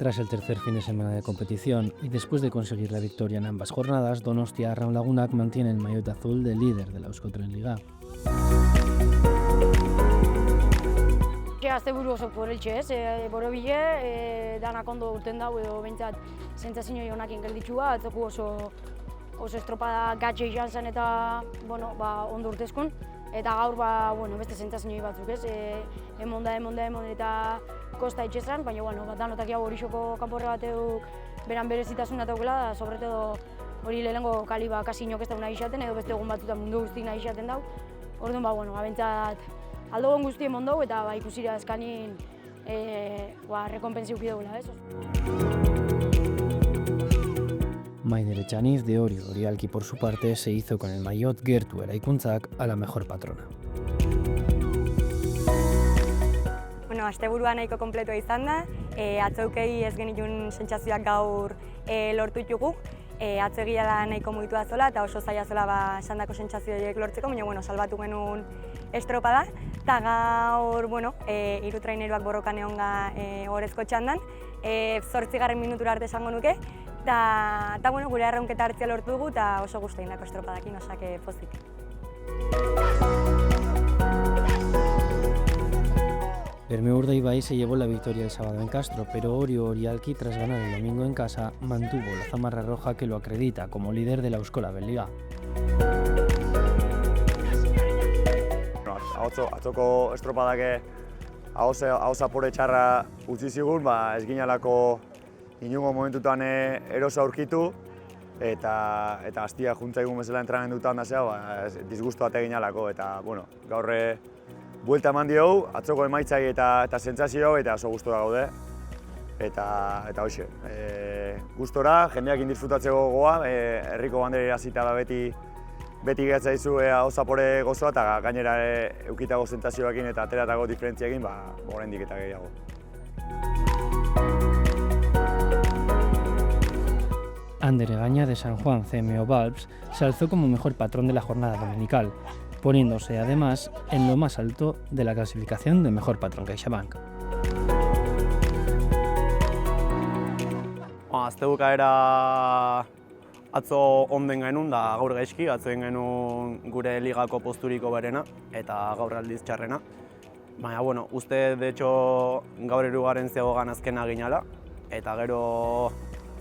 Tras el tercer fin de semana de competición y después de conseguir la victoria en ambas jornadas, Donostia Arraun Lagunak mantiene el maillot azul de líder de la Euskotren Liga. Asteburu oso poreltxe ez, borobile, danak ondo urten dau edo behintzat sentsazio honakin gelditxua, atzoku oso estropada gatxe izan zen eta ondo urtezkun. Eta gaur beste sentsazio batzuk ez, emonda eta kosta itxezan, baina danotak jau horixoko kanporre bateuk beran berezitasuna daukela, sobre todo hori lehenengo kali kasi inok ez dauna izaten edo beste egun batzutan mundu guztik nahi izaten dau. Orduan behintzat aldogon guztien mondau eta ikusira eskanin rekompensi uki daula, ez? Maider Echaniz de Orialki por su parte se hizo con el maillot Gertu Eraikuntzak a la mejor patrona. Asteburua nahiko kompletua izan da, atzoukei ez genitun sentsazioak gaur lortu ditugu. Atzo egia da nahiko mugitua zola eta oso zaila zola esandako sentsazioak lortzeko, baina salbatu genuen estropada. Eta gaur, hiru traineruak borrokan egonga orezko txandan, 8. minutura arte esango nuke. Eta gure arraunketa hartzea lortu dugu eta oso gustu egindako estropadakin, osake pozik. Bermeo Urdaibai se llevó la victoria el sábado en Castro, pero Orialki, tras ganar el domingo en casa, mantuvo la zamarra roja que lo acredita como líder de la Euskotren Liga. Atzoko estropadak hau zapore txarra utzi zigun, ez ginalako inungo momentutan erosa aurkitu eta hastia juntzaigun bezala entrenamendutan da zea, disgustu bat egin alako eta gaur buelta eman diogu, atzoko emaitzai eta sentsazio eta oso gustora gaude eta hoxe, gustora, jendeak disfrutatzeko gogoa, herriko bandera hasita beti gehatza dizu hau zapore gozoa eta gainera eukitago sentsazioekin eta ateratago diferentziakin oraindik eta gehiago. Ander Egaña de San Juan CMO Valves se alzó como mejor patrón de la jornada dominical, poniéndose además en lo más alto de la clasificación de mejor patrón CaixaBank. Astebukaera atzo onden genuen da gaur gaizki, atzo egin genuen gure ligako posturiko berena eta gaur aldiz txarrena. Baina, uste, de hecho, gaur erugaren zegogan azkena ginala eta gero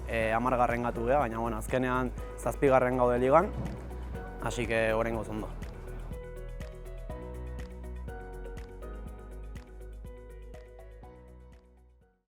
10. gatu geha, baina azkenean 7. gaude ligan, hasi que oraingoz ondo.